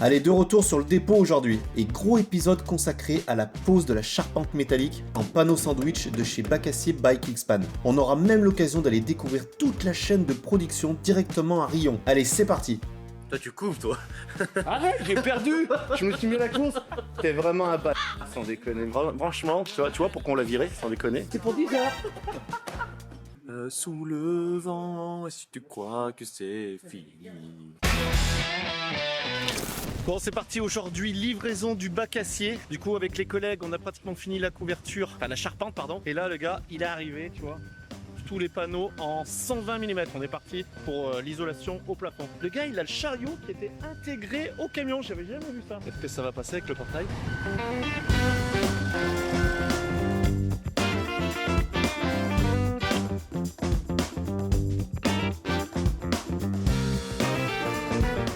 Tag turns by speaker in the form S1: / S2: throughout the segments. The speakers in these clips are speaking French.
S1: Allez, de retour sur le dépôt aujourd'hui, et gros épisode consacré à la pose de la charpente métallique en panneau sandwich de chez Bacassier by Kingspan. On aura même l'occasion d'aller découvrir toute la chaîne de production directement à Riom. Allez, c'est parti.
S2: Toi tu couvres toi.
S3: Arrête, j'ai perdu. Je me suis mis à la course. T'es vraiment un bâtard, sans déconner. Franchement, tu vois pourquoi on l'a viré, sans déconner.
S1: C'est pour 10 heures.
S2: Sous le vent, et si tu crois que c'est fini.
S3: Bon, c'est parti aujourd'hui, livraison du Bacassier. Du coup, avec les collègues, on a pratiquement fini la couverture, enfin la charpente, pardon. Et là, le gars, il est arrivé, tu vois, tous les panneaux en 120 mm. On est parti pour l'isolation au plafond. Le gars, il a le chariot qui était intégré au camion. J'avais jamais vu ça. Est-ce que ça va passer avec le portail ?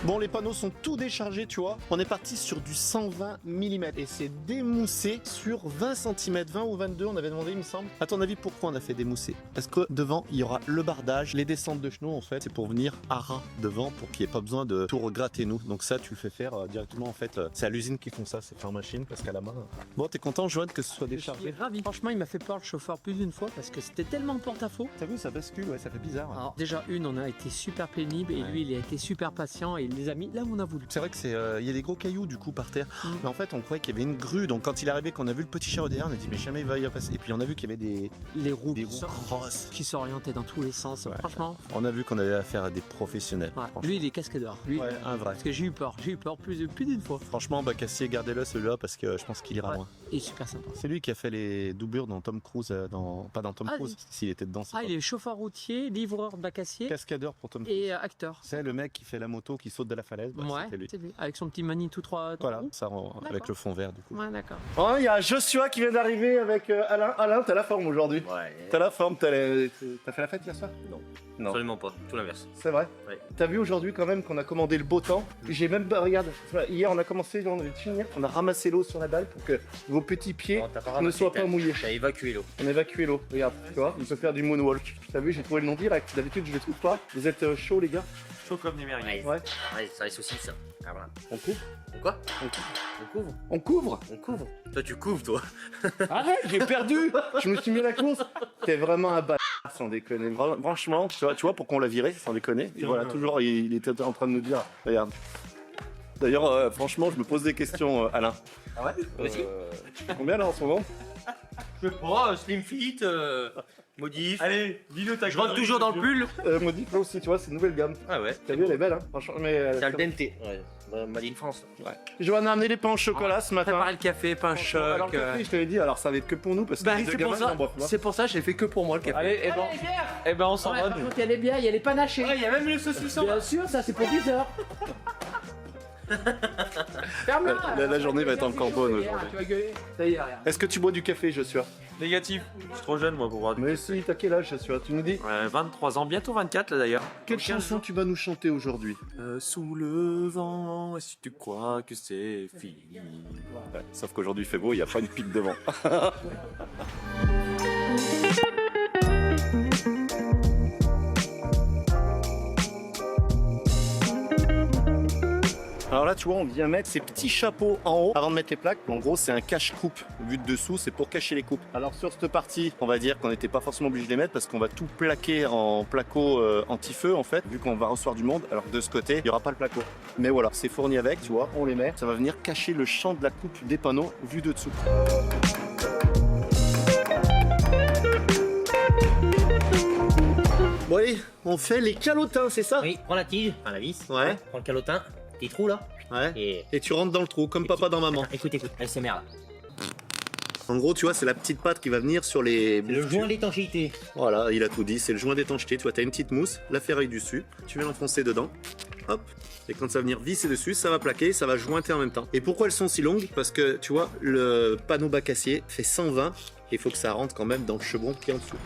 S3: Bon, les panneaux sont tout déchargés, tu vois. On est parti sur du 120 mm et c'est démoussé sur 20 cm, 20 ou 22, on avait demandé, il me semble. À ton avis, pourquoi on a fait démousser? Parce que devant, il y aura le bardage, les descentes de chenaux, en fait, c'est pour venir à ras devant pour qu'il n'y ait pas besoin de tout regratter nous. Donc ça, tu le fais faire directement, en fait. C'est à l'usine qu'ils font ça, c'est fait en machine parce qu'à la main. Bon, t'es content, Joanne, que ce soit déchargé?
S4: Je suis ravi. Franchement, il m'a fait peur le chauffeur plus d'une fois parce que c'était tellement porte-à-faux.
S3: T'as vu, ça bascule, ouais, ça fait bizarre. Hein.
S4: Alors, déjà, on a été super pénible et lui, il a été super patient et il les a mis là où on a voulu.
S3: C'est vrai que il y a des gros cailloux du coup par terre. Mais en fait, on croyait qu'il y avait une grue. Donc quand il est arrivé, qu'on a vu le petit chariot derrière, on a dit mais jamais il va y passer. Et puis on a vu qu'il y avait
S4: Les roues,
S3: des roues grosses.
S4: qui s'orientaient dans tous les sens.
S3: Ouais.
S4: Franchement,
S3: On a vu qu'on avait affaire à des professionnels.
S4: ouais.
S3: Franchement.
S4: Lui, il est cascadeur. Lui,
S3: Ouais, un vrai.
S4: parce que j'ai eu peur plus d'une fois.
S3: Franchement, Bacassier, gardez-le celui-là parce que je pense qu'il ira
S4: Ouais.
S3: loin.
S4: Il est super sympa.
S3: C'est lui qui a fait les doublures dans Tom Cruise, pas dans Tom
S4: Ah,
S3: Cruise, s'il était dedans. C'est
S4: Ah,
S3: pas.
S4: il est chauffeur routier, livreur de Bacassier
S3: Cascadeur pour Tom Cruise.
S4: et acteur.
S3: C'est le mec qui fait la moto qui saute de la falaise. Bah,
S4: Ouais,
S3: c'était lui.
S4: c'est lui. Avec son petit Manitou 3.
S3: Voilà, ça avec le fond vert du coup.
S4: Ouais, d'accord.
S3: Oh, il y a Joshua qui vient d'arriver avec Alain. Alain, t'as la forme aujourd'hui.
S2: Ouais.
S3: T'as la forme, t'as fait la fête hier soir?
S2: Non.
S3: Non.
S2: Absolument pas, tout l'inverse.
S3: C'est vrai.
S2: Ouais.
S3: T'as vu aujourd'hui quand même qu'on a commandé le beau temps. J'ai même pas, regarde, hier on a commencé, on avait fini, on a ramassé l'eau sur la dalle pour que vos petits pieds
S2: Non, t'as pas
S3: ne
S2: ramassé,
S3: soient pas mouillés.
S2: T'as évacué l'eau.
S3: On a évacué l'eau. Regarde, tu vois, on peut faire du moonwalk. T'as vu, j'ai trouvé le nom direct. D'habitude je le trouve pas. Vous êtes chauds les gars?
S2: Chaud comme des merguez.
S3: Ouais.
S2: Ouais, ça reste aussi ça. Ah voilà.
S3: On couvre.
S2: Quoi
S3: On couvre.
S2: On couvre.
S3: On couvre.
S2: On couvre. Toi tu couvres toi.
S3: Arrête, j'ai perdu. Je me suis mis à la course. T'es vraiment un bâtard, sans déconner. Franchement, tu vois pourquoi on l'a viré, sans déconner. Et voilà, toujours, il était en train de nous dire, regarde. D'ailleurs, franchement, je me pose des questions, Alain.
S2: Ah ouais? Vas-y.
S3: Tu fais combien là en ce moment?
S2: Je sais pas, slim fit, modif.
S5: Allez, dis-nous ta
S2: Je rentre toujours dans le pull.
S3: Modif là aussi, tu vois, c'est une nouvelle gamme.
S2: Ah ouais.
S3: T'as vu, elle est belle, hein, franchement. Mais,
S2: C'est al dente. Ouais. Made in France.
S3: ouais. Joanne a amené les pains au chocolat ce matin.
S4: Préparer le café, pain choc.
S3: Alors, le café, je t'avais dit, alors ça va être que pour nous parce que
S4: Bah,
S3: les deux
S4: c'est
S3: gamins,
S4: pour
S3: ils en
S4: ça.
S3: boivent pas.
S4: C'est pour ça, j'ai fait que pour moi le café.
S5: Allez, et ben on s'en va.
S4: Par contre, il y a les bières, il y a les panachés.
S5: Il y a même le saucisson.
S4: Bien sûr, ça c'est pour 10 heures. Ferme-la.
S3: La journée va être encore bonne aujourd'hui.
S4: Tu vas gueuler. Ça y est, rien.
S3: Est-ce que tu bois du café, Joshua?
S5: Négatif. Je suis trop jeune moi pour voir.
S3: Mais si, t'as quel âge, Joshua? Tu nous dis
S5: 23 ans, bientôt 24 là d'ailleurs.
S3: quelle chanson tu vas nous chanter aujourd'hui?
S5: Sous le vent, et si tu crois que c'est fini.
S3: Ouais, sauf qu'aujourd'hui il fait beau, il n'y a pas une pique devant. Alors là, tu vois, on vient mettre ces petits chapeaux en haut avant de mettre les plaques. En gros, c'est un cache-coupe. Vu de dessous, c'est pour cacher les coupes. Alors sur cette partie, on va dire qu'on n'était pas forcément obligé de les mettre parce qu'on va tout plaquer en placo anti-feu en fait, vu qu'on va recevoir du monde. Alors que de ce côté, il n'y aura pas le placo. Mais voilà, c'est fourni avec, tu vois, on les met. Ça va venir cacher le champ de la coupe des panneaux vu de dessous. Bon allez, on fait les calotins, c'est ça?
S2: Oui, prends la tige, prends la vis.
S3: Ouais.
S2: Prends le calotin, petit trou là.
S3: Ouais.
S2: Et.
S3: Et tu rentres dans le trou, comme papa dans maman.
S2: Écoute, elle se merde.
S3: En gros, tu vois, c'est la petite patte qui va venir sur les...
S2: Le joint d'étanchéité.
S3: Voilà, il a tout dit, c'est le joint d'étanchéité. Tu vois, t'as une petite mousse, la ferraille dessus, tu viens l'enfoncer dedans, hop, et quand ça va venir visser dessus, ça va plaquer, ça va jointer en même temps. Et pourquoi elles sont si longues? Parce que, tu vois, le panneau Bacassier fait 120, et il faut que ça rentre quand même dans le chevron qui est en dessous.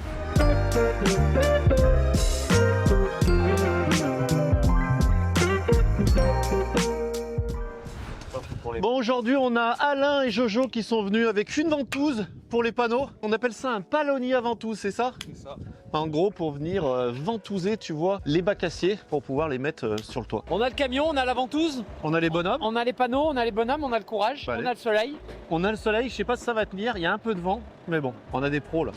S3: Bon, aujourd'hui, on a Alain et Jojo qui sont venus avec une ventouse pour les panneaux. On appelle ça un palonnier à ventouse, c'est ça?
S5: C'est ça.
S3: En gros, pour venir ventouser, tu vois, les bacs acier pour pouvoir les mettre sur le toit.
S4: On a le camion, on a la ventouse,
S3: On a les bonhommes.
S4: on a les panneaux, on a les bonhommes, on a le courage,
S3: Allez.
S4: on a le soleil.
S3: On a le soleil, je sais pas si ça va tenir, il y a un peu de vent, mais bon, on a des pros là.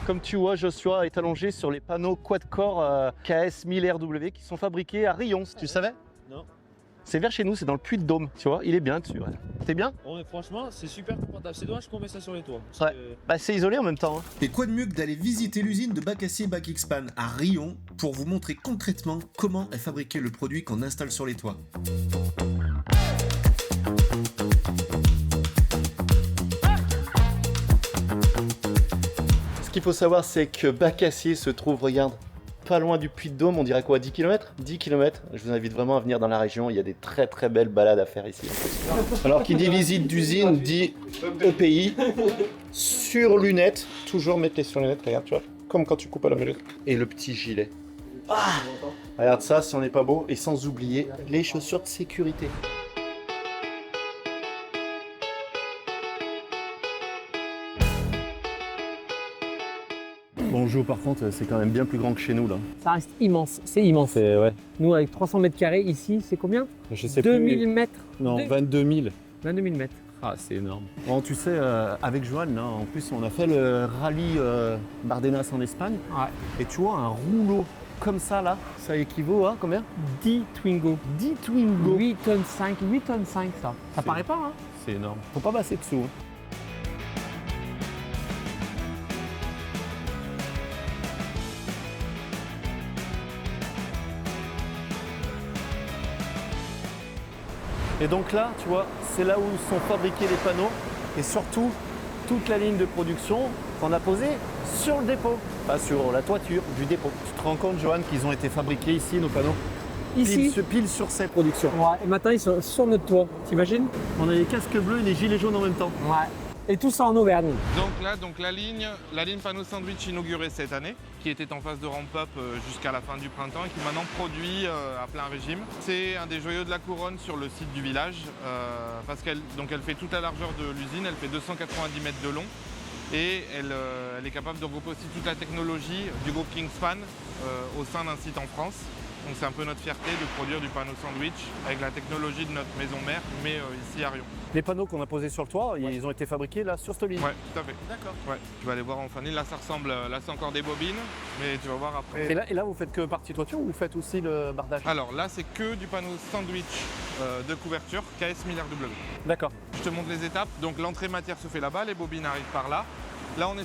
S3: Comme tu vois, Joshua est allongé sur les panneaux quad-core KS 1000 RW qui sont fabriqués à Rion. Tu savais?
S6: Non.
S3: C'est vers chez nous, c'est dans le Puy-de-Dôme, tu vois, il est bien dessus. Ouais. T'es bien?
S6: Ouais, franchement, c'est super confortable. C'est dommage qu'on met ça sur les toits.
S3: Ouais. Bah c'est isolé en même temps. Hein.
S1: Et quoi de mieux que d'aller visiter l'usine de bac acier Bac Xpan à Rion pour vous montrer concrètement comment est fabriqué le produit qu'on installe sur les toits.
S3: Ce qu'il faut savoir, c'est que Bac Acier se trouve, regarde, pas loin du Puy-de-Dôme, on dirait quoi, 10 km? 10 km. Je vous invite vraiment à venir dans la région, il y a des très très belles balades à faire ici. Alors qui dit visite d'usine, dit EPI, sur lunettes, toujours mettre les sur lunettes, regarde, tu vois, comme quand tu coupes à la melette. Et le petit gilet. Ah, regarde ça, si on n'est pas beau, et sans oublier les chaussures de sécurité. Bonjour, par contre, c'est quand même bien plus grand que chez nous là.
S4: Ça reste immense, c'est immense.
S3: Ouais,
S4: Nous avec 300 mètres carrés ici, c'est combien?
S3: je sais
S4: 2000 mètres.
S3: Non,
S4: Deux-
S3: 22 000.
S4: 22 000 mètres.
S3: Ah, c'est énorme. Bon, tu sais, avec Joanne, là, en plus, on a fait le rallye Bardenas en Espagne.
S4: Ouais.
S3: Et tu vois, un rouleau comme ça, là, ça équivaut à combien?
S4: 10 Twingo.
S3: 10 Twingo.
S4: 8 tonnes 5, 8 tonnes 5 ça. Ça paraît pas hein?
S3: C'est énorme. Faut pas passer dessous. Hein. Et donc là, tu vois, c'est là où sont fabriqués les panneaux et surtout toute la ligne de production qu'on a posée sur le dépôt, pas sur la toiture du dépôt. Tu te rends compte, Johan, qu'ils ont été fabriqués ici, nos panneaux?
S4: Ici.
S3: Pile sur ces productions.
S4: Ouais. Et maintenant ils sont sur notre toit, t'imagines?
S3: On a les casques bleus et les gilets jaunes en même temps.
S4: Ouais. Et tout ça en Auvergne.
S7: Donc là, la ligne panneau sandwich inaugurée cette année, qui était en phase de ramp-up jusqu'à la fin du printemps et qui maintenant produit à plein régime. C'est un des joyaux de la couronne sur le site du village parce qu'elle fait toute la largeur de l'usine, elle fait 290 mètres de long et elle est capable de regrouper aussi toute la technologie du groupe Kingspan au sein d'un site en France. Donc c'est un peu notre fierté de produire du panneau sandwich avec la technologie de notre maison mère, mais ici à Rion.
S3: Les panneaux qu'on a posés sur le toit, ils ont été fabriqués là sur cette ligne.
S7: Ouais, tout à fait.
S3: D'accord.
S7: Ouais, tu vas aller voir en fin de ligne. Là, ça ressemble. Là, c'est encore des bobines, mais tu vas voir après.
S3: Et là, vous faites que partie toiture ou vous faites aussi le bardage?
S7: Alors là, c'est que du panneau sandwich de couverture KS 1000 RW.
S3: D'accord.
S7: Je te montre les étapes. Donc l'entrée matière se fait là-bas, les bobines arrivent par là. Là, on est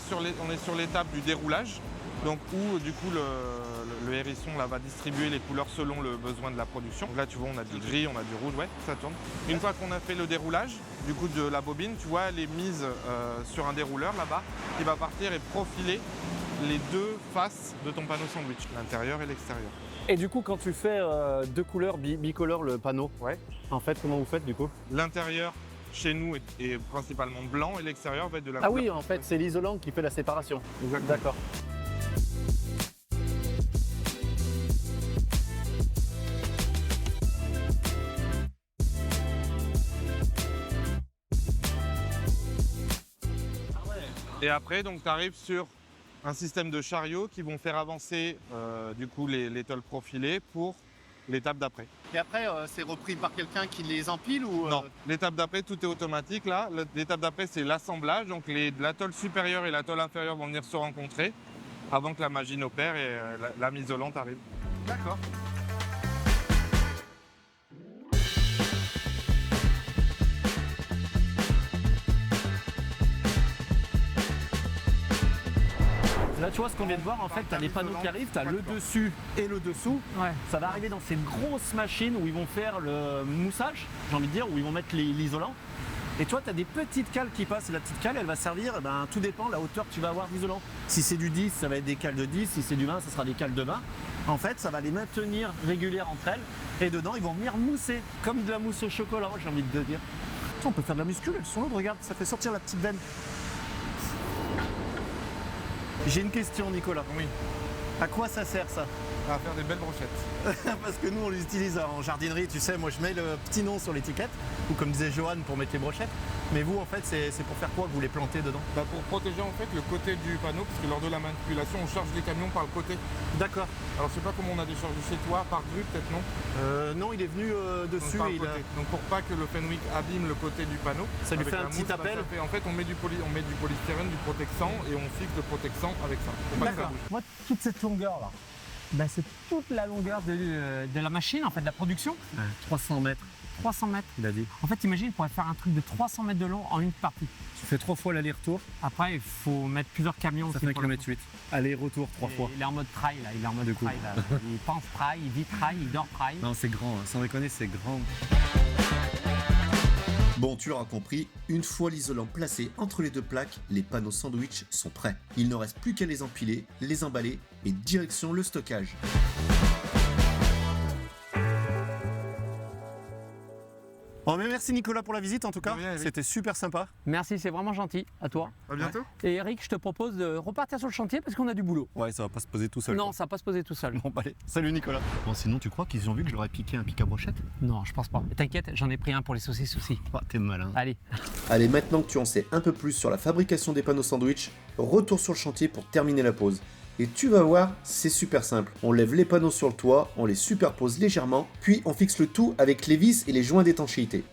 S7: sur l'étape du déroulage. Donc où du coup le hérisson là, va distribuer les couleurs selon le besoin de la production. Donc là tu vois on a du gris, on a du rouge, ouais, ça tourne. Une fois qu'on a fait le déroulage du coup de la bobine, tu vois elle est mise sur un dérouleur là-bas qui va partir et profiler les deux faces de ton panneau sandwich, l'intérieur et l'extérieur.
S3: Et du coup quand tu fais deux couleurs bicolore le panneau,
S7: Ouais.
S3: En fait comment vous faites du coup?
S7: L'intérieur chez nous est principalement blanc et l'extérieur va être de la
S3: Ah
S7: couleur.
S3: oui, en fait c'est l'isolant qui fait la séparation. D'accord.
S7: Et après, donc, tu arrives sur un système de chariots qui vont faire avancer du coup les tôles profilées pour l'étape d'après.
S3: Et après c'est repris par quelqu'un qui les empile ou
S7: Non, l'étape d'après, tout est automatique là. L'étape d'après, c'est l'assemblage. Donc la tôle supérieure et la tôle inférieure vont venir se rencontrer avant que la machine opère et la mise isolante arrive.
S3: D'accord. Là, tu vois ce qu'on vient de voir, en fait, tu as les panneaux qui arrivent, tu as le dessus et le dessous.
S4: Ouais.
S3: Ça va arriver dans ces grosses machines où ils vont faire le moussage, j'ai envie de dire, où ils vont mettre l'isolant. Et toi, tu as des petites cales qui passent. Et la petite cale, elle va servir, tout dépend de la hauteur que tu vas avoir d'isolant. Si c'est du 10, ça va être des cales de 10. Si c'est du 20, ça sera des cales de 20. En fait, ça va les maintenir régulières entre elles. Et dedans, ils vont venir mousser, comme de la mousse au chocolat, j'ai envie de te dire. Putain, on peut faire de la muscu, elles sont lourdes, regarde, ça fait sortir la petite veine. J'ai une question, Nicolas.
S7: Oui,
S3: À quoi ça sert ça?
S7: à faire des belles brochettes.
S3: Parce que nous on l'utilise en jardinerie, tu sais, moi je mets le petit nom sur l'étiquette, ou comme disait Johan pour mettre les brochettes. Mais vous en fait c'est pour faire quoi que vous les plantez dedans?
S7: Bah, pour protéger en fait le côté du panneau, parce que lors de la manipulation, on charge les camions par le côté.
S3: D'accord.
S7: Alors je sais pas comment on a déchargé chez toi, par grue peut-être non.
S3: Non, il est venu
S7: Donc,
S3: dessus
S7: par
S3: et
S7: le
S3: il a...
S7: côté. Donc pour pas que le Fenwick abîme le côté du panneau,
S3: Ça lui
S7: avec
S3: fait un
S7: la
S3: petit
S7: mousse,
S3: appel.
S7: ça fait- En fait on met du polystyrène, du protexant et on fixe le protexant avec ça. Pour pas que ça bouge.
S4: Moi, toute cette longueur là, ben, c'est toute la longueur de la machine, en fait, de la production.
S3: 300 mètres,
S4: 300 mètres.
S3: il a dit.
S4: En fait, imagine, on pourrait faire un truc de 300 mètres de long en une partie.
S3: Tu fais 3 fois l'aller-retour,
S4: Après, il faut mettre plusieurs camions.
S3: ça
S4: aussi
S3: fait 1
S4: pour le
S3: km 8. Aller-retour 3 fois.
S4: Il est en mode trail là, il est en mode
S3: Du coup.
S4: trail là. Il pense trail, il vit trail, il dort trail.
S3: Non, c'est grand, sans déconner, c'est grand.
S1: Bon, tu l'auras compris, une fois l'isolant placé entre les deux plaques, les panneaux sandwich sont prêts. Il ne reste plus qu'à les empiler, les emballer et direction le stockage.
S3: Oh mais merci Nicolas pour la visite en tout cas,
S7: De rien, Eric.
S3: c'était super sympa.
S4: Merci, c'est vraiment gentil. À toi.
S7: À bientôt.
S4: Et Eric, je te propose de repartir sur le chantier parce qu'on a du boulot.
S3: Ouais, ça va pas se poser tout seul.
S4: Non, ça va pas se poser tout seul.
S3: Bon bah allez, salut Nicolas. Bon sinon tu crois qu'ils ont vu que je leur ai piqué un pic à brochette?
S4: Non, je pense pas. Et t'inquiète, j'en ai pris un pour les saucisses aussi.
S3: Ah, t'es malin.
S4: Allez.
S1: Allez, maintenant que tu en sais un peu plus sur la fabrication des panneaux sandwich, retour sur le chantier pour terminer la pose. Et tu vas voir, c'est super simple. On lève les panneaux sur le toit, on les superpose légèrement, puis on fixe le tout avec les vis et les joints d'étanchéité.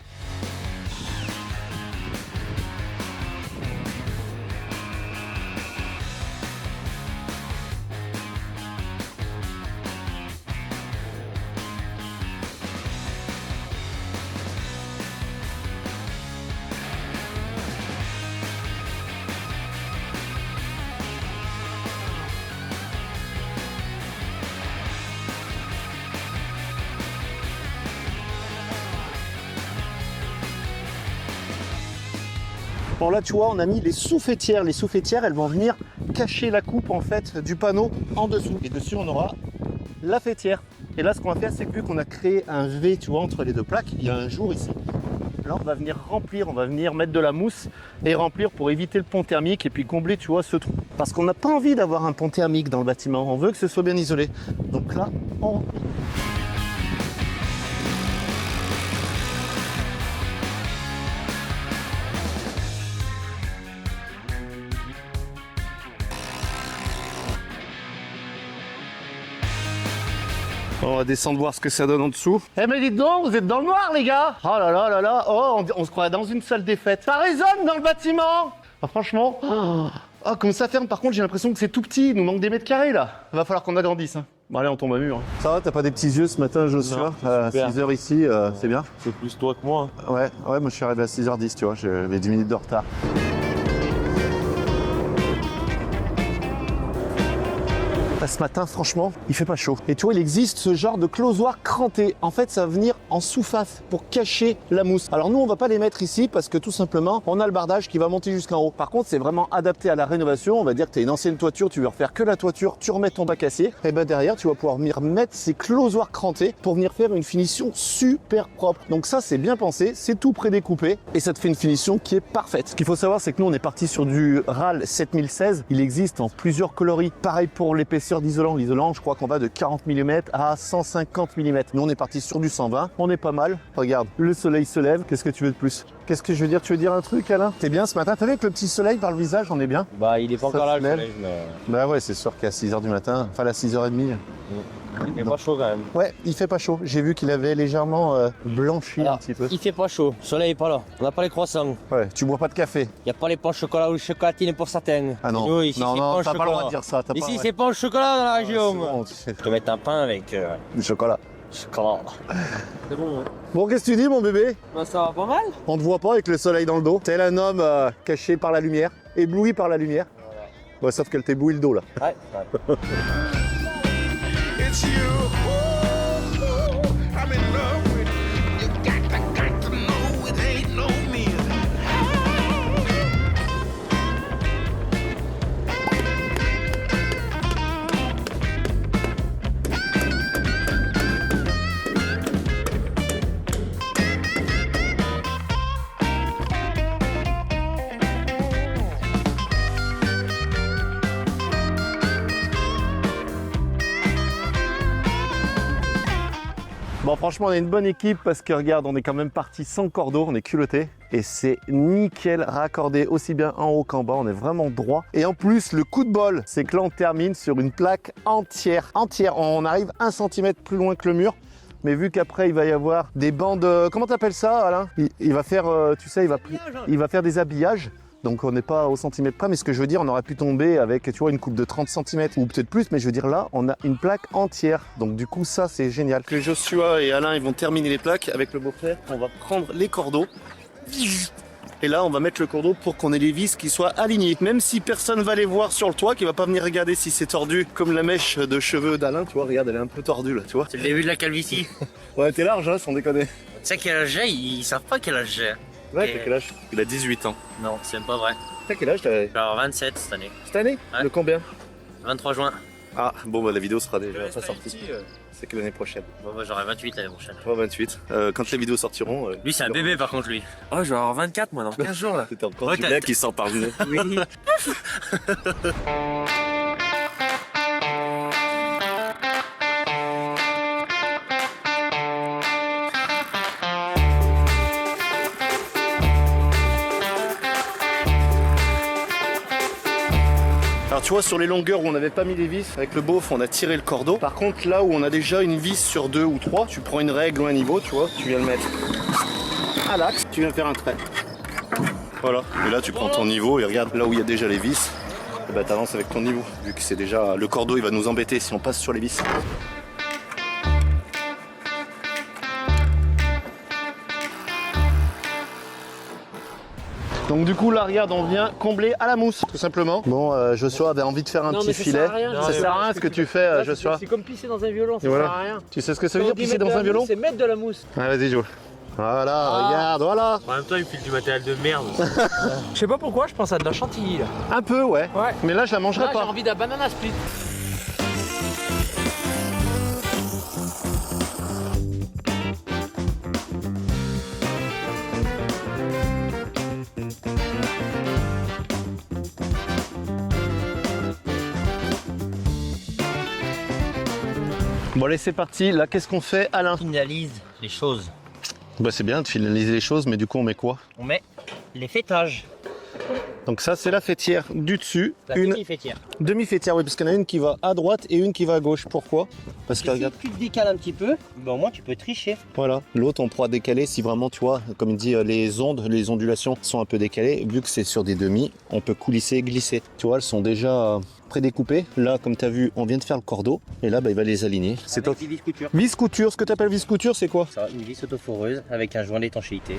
S3: Bon là tu vois on a mis les sous-fêtières. Les sous-fêtières elles vont venir cacher la coupe en fait du panneau en dessous. Et dessus on aura la fêtière. Et là ce qu'on va faire c'est que vu qu'on a créé un V tu vois entre les deux plaques, il y a un jour ici. Là on va venir remplir, on va venir mettre de la mousse et remplir pour éviter le pont thermique et puis combler tu vois ce trou. Parce qu'on n'a pas envie d'avoir un pont thermique dans le bâtiment, on veut que ce soit bien isolé. Donc là on remplit. On va descendre voir ce que ça donne en dessous. Eh mais dites donc, vous êtes dans le noir les gars. Oh là là là là, oh on se croirait dans une salle des fêtes. Ça résonne dans le bâtiment. Ah, franchement, oh, comme ça ferme, par contre j'ai l'impression que c'est tout petit, il nous manque des mètres carrés là. Va falloir qu'on agrandisse. Hein. Bon allez on tombe à mur. Hein. Ça va, t'as pas des petits yeux ce matin Joshua? À 6h ici, c'est bien.
S6: C'est plus toi que moi.
S3: Ouais, moi je suis arrivé à 6h10 tu vois, j'avais 10 minutes de retard. Ce matin, franchement, il fait pas chaud. Et tu vois, il existe ce genre de closoir cranté. En fait, ça va venir en sous-face pour cacher la mousse. Alors nous, on va pas les mettre ici parce que tout simplement, on a le bardage qui va monter jusqu'en haut. Par contre, c'est vraiment adapté à la rénovation. On va dire que tu as une ancienne toiture, tu veux refaire que la toiture, tu remets ton bac acier. Et ben derrière, tu vas pouvoir venir mettre ces closoirs crantés pour venir faire une finition super propre. Donc ça, c'est bien pensé, c'est tout prédécoupé et ça te fait une finition qui est parfaite. Ce qu'il faut savoir, c'est que nous, on est parti sur du RAL 7016. Il existe en plusieurs coloris. Pareil pour l'épaisseur d'isolant. L'isolant, je crois qu'on va de 40 mm à 150 mm. Nous, on est parti sur du 120. On est pas mal. Regarde, le soleil se lève. Qu'est-ce que tu veux de plus? Qu'est-ce que je veux dire? Tu veux dire un truc, Alain? T'es bien ce matin? T'as vu avec le petit soleil par le visage, on est bien?
S6: Bah, il est pas
S3: Ça
S6: encore là
S3: se
S6: le
S3: lève.
S6: soleil, mais
S3: Bah ouais, c'est sûr qu'à 6h du matin, enfin à 6h30.
S6: il fait pas chaud quand même.
S3: Ouais, il fait pas chaud. J'ai vu qu'il avait légèrement blanchi un
S6: Alors,
S3: petit peu.
S6: il fait pas chaud, le soleil est pas là. On n'a pas les croissants.
S3: Ouais, tu bois pas de café?
S6: Il n'y a pas les pains au chocolat ou les chocolatines pour certains.
S3: Ah non,
S6: Nous, ici,
S3: non,
S6: c'est
S3: non,
S6: pain au
S3: t'as pas le
S6: chocolat.
S3: droit de dire ça. T'as pas
S6: Ici,
S3: le droit.
S6: c'est pas au chocolat dans la région.
S3: C'est bon, tu sais.
S6: Je te mettre un pain avec
S3: Du chocolat.
S6: chocolat.
S4: C'est bon.
S3: Bon, qu'est-ce que tu dis, mon bébé?
S4: Bah, ça va pas mal.
S3: On te voit pas avec le soleil dans le dos. Tel un homme caché par la lumière, ébloui par la lumière. Ouais, sauf qu'elle t'éblouit le dos là.
S6: Ouais.
S8: It's you. Ooh, I'm in love with you. You got to know it ain't no me.
S3: Bon, franchement, on est une bonne équipe parce que regarde, on est quand même parti sans cordeau, on est culotté. Et c'est nickel raccordé aussi bien en haut qu'en bas, on est vraiment droit. Et en plus, le coup de bol, c'est que là, on termine sur une plaque entière. On arrive 1 cm plus loin que le mur. Mais vu qu'après, il va y avoir des bandes... comment t'appelles ça, Alain? Il va faire, tu sais, il va faire des habillages. Donc on n'est pas au centimètre près, mais ce que je veux dire, on aurait pu tomber avec, tu vois, une coupe de 30 cm ou peut-être plus, mais je veux dire là, on a une plaque entière. Donc du coup, ça, c'est génial. Que Joshua et Alain, ils vont terminer les plaques avec le beau-frère. On va prendre les cordeaux. Et là, on va mettre le cordeau pour qu'on ait les vis qui soient alignées. Même si personne va les voir sur le toit, qui va pas venir regarder si c'est tordu, comme la mèche de cheveux d'Alain, tu vois, regarde, elle est un peu tordue là, tu vois.
S2: C'est le début de la calvitie.
S3: Ouais, t'es large, hein, sans déconner.
S2: Tu sais quel âge j'ai? Ils savent pas quel âge j'ai.
S3: Ouais, t'as quel âge? Il a 18 ans.
S2: Non, c'est même pas vrai.
S3: T'as quel âge? T'as...
S2: Alors 27 cette année.
S3: Cette année?
S2: Ouais.
S3: Le combien?
S2: 23 juin.
S3: Ah, bon, bah la vidéo sera déjà pas sortie. C'est que l'année prochaine.
S2: Bon, moi j'aurai 28 l'année prochaine.
S3: Toi, 28. Quand les vidéos sortiront...
S2: Lui, c'est un bébé par contre, lui.
S5: Oh, je vais avoir 24 moi dans 15 jours là.
S3: C'était encore
S2: Ouais,
S3: du mec qui s'en parle.
S2: Oui.
S3: Alors tu vois, sur les longueurs où on n'avait pas mis les vis, avec le beauf on a tiré le cordeau. Par contre là où on a déjà une vis sur 2 ou 3, tu prends une règle ou un niveau, tu vois, tu viens le mettre à l'axe, tu viens faire un trait. Voilà, et là tu prends ton niveau et regarde là où il y a déjà les vis, et bah t'avances avec ton niveau, vu que c'est déjà... Le cordeau il va nous embêter si on passe sur les vis. Donc du coup là regarde, on vient combler à la mousse tout simplement. Bon Joshua avait envie de faire un petit filet. Ça sert à rien ce que tu fais Joshua.
S4: C'est comme pisser dans un violon, ça
S3: Voilà.
S4: sert à rien.
S3: Tu sais ce que ça veut dire pisser dans un violon?
S4: C'est mettre de la mousse.
S3: Ouais vas-y Joe. Voilà, regarde, voilà.
S2: En même temps, il file du matériel de merde.
S4: Je sais pas pourquoi, je pense à de la chantilly là.
S3: Un peu ouais.
S4: Ouais.
S3: Mais là je la mangerai
S4: Là, j'ai
S3: pas.
S4: envie d'un banana split.
S3: Bon allez c'est parti, là qu'est-ce qu'on fait Alain?
S2: Finalise les choses.
S3: Bah c'est bien de finaliser les choses, mais du coup on met quoi?
S2: On met les fêtages.
S3: Donc ça c'est la fêtière du dessus,
S2: La
S3: une
S2: demi-fêtière.
S3: demi-fêtière, oui parce qu'il y en a une qui va à droite et une qui va à gauche. Pourquoi? Parce que
S2: Si
S3: regarde,
S2: tu te décales un petit peu, ben au moins tu peux tricher.
S3: voilà, l'autre on pourra décaler si vraiment tu vois, comme il dit, les ondes, les ondulations sont un peu décalées. Vu que c'est sur des demi, on peut coulisser, glisser. Tu vois, elles sont déjà prédécoupées. Là comme tu as vu, on vient de faire le cordeau et là bah, il va les aligner. C'est top.
S2: Avec des vis couture.
S3: Vis couture, ce que tu appelles vis couture c'est quoi?
S2: Ça, une vis autoforeuse avec un joint d'étanchéité.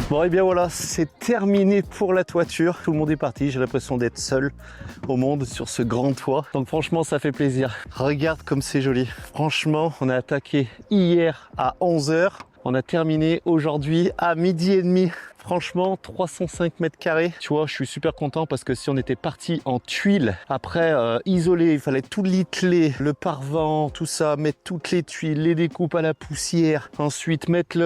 S3: Bon et bien voilà, c'est terminé pour la toiture. Tout le monde est parti, j'ai l'impression d'être seul au monde sur ce grand toit. Donc franchement ça fait plaisir. Regarde comme c'est joli. Franchement, on a attaqué hier à 11 h. On a terminé aujourd'hui à 12h30. Franchement, 305 mètres carrés. Tu vois, je suis super content parce que si on était parti en tuiles, après isoler, il fallait tout litteler, le pare-vent, tout ça, mettre toutes les tuiles, les découpes à la poussière, ensuite mettre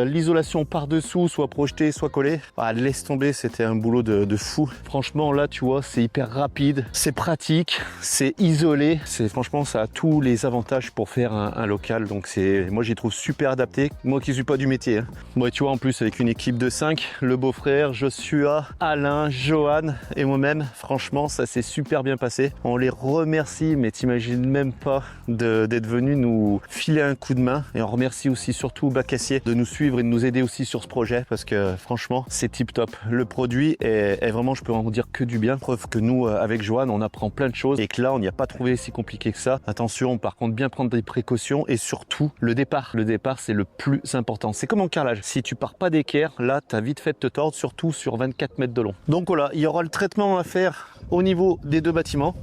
S3: l'isolation par-dessous, soit projetée, soit collée. Ah, laisse tomber, c'était un boulot de fou. Franchement, là, tu vois, c'est hyper rapide, c'est pratique, c'est isolé. Franchement, ça a tous les avantages pour faire un local. Donc moi, j'y trouve super adapté. Moi qui suis pas du métier. Hein. Moi, tu vois, en plus, avec une équipe de 5, Franck, le beau-frère, Joshua, Alain, Johan et moi-même. Franchement, ça s'est super bien passé. On les remercie, mais t'imagines même pas d'être venus nous filer un coup de main. Et on remercie aussi surtout Bacassier de nous suivre et de nous aider aussi sur ce projet parce que franchement, c'est tip top. Le produit est vraiment, je peux en dire que du bien. Preuve que nous, avec Johan, on apprend plein de choses et que là, on n'y a pas trouvé si compliqué que ça. Attention, par contre, bien prendre des précautions et surtout le départ. Le départ, c'est le plus important. C'est comme en carrelage. Si tu pars pas d'équerre, là, t'as vite fait de te tordre, surtout sur 24 mètres de long. Donc voilà, il y aura le traitement à faire au niveau des deux bâtiments.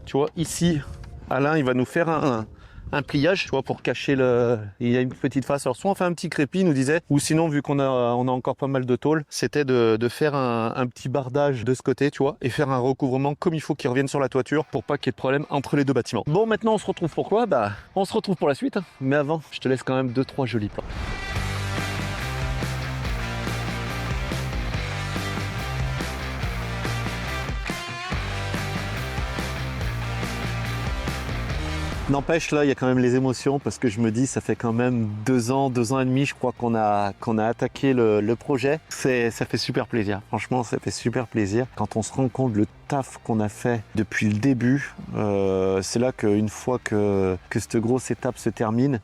S3: Tu vois, ici, Alain, il va nous faire un pliage, tu vois, pour cacher le... Il y a une petite face. Alors, soit on fait un petit crépi, il nous disait, ou sinon, vu qu'on a encore pas mal de tôle, c'était de faire un petit bardage de ce côté, tu vois, et faire un recouvrement comme il faut qu'il revienne sur la toiture pour pas qu'il y ait de problème entre les deux bâtiments. Bon, maintenant, on se retrouve pour quoi? Bah, on se retrouve pour la suite, hein. Mais avant, je te laisse quand même 2-3 jolis plans. N'empêche, là, il y a quand même les émotions parce que je me dis, ça fait quand même 2 ans et demi, je crois qu'on a attaqué le projet. Ça fait super plaisir. Franchement, ça fait super plaisir. Quand on se rend compte le taf qu'on a fait depuis le début, c'est là qu'une fois que cette grosse étape se termine,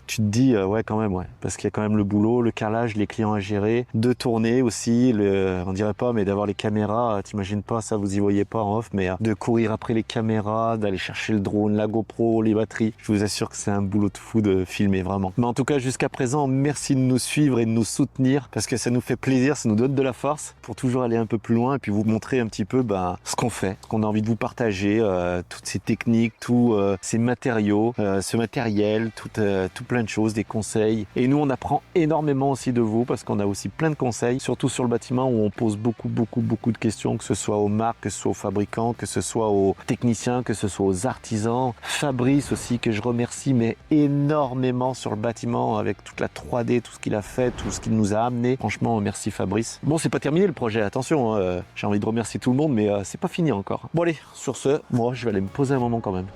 S3: tu te dis ouais quand même, ouais, parce qu'il y a quand même le boulot, le carrelage, les clients à gérer, de tourner aussi, on dirait pas, mais d'avoir les caméras, t'imagines pas, ça vous y voyez pas en off, mais de courir après les caméras, d'aller chercher le drone, la GoPro, les batteries, je vous assure que c'est un boulot de fou de filmer vraiment. Mais en tout cas jusqu'à présent, merci de nous suivre et de nous soutenir parce que ça nous fait plaisir, ça nous donne de la force pour toujours aller un peu plus loin et puis vous montrer un petit peu ce qu'on fait, ce qu'on a envie de vous partager, toutes ces techniques, tous ces matériaux, ce matériel, tout plein de choses, des conseils. Et nous, on apprend énormément aussi de vous parce qu'on a aussi plein de conseils, surtout sur le bâtiment où on pose beaucoup de questions, que ce soit aux marques, que ce soit aux fabricants, que ce soit aux techniciens, que ce soit aux artisans. Fabrice aussi, que je remercie, mais énormément sur le bâtiment avec toute la 3D, tout ce qu'il a fait, tout ce qu'il nous a amené. Franchement, merci Fabrice. Bon, c'est pas terminé le projet, attention, j'ai envie de remercier tout le monde, mais c'est pas fini encore. Bon allez, sur ce, moi, je vais aller me poser un moment quand même.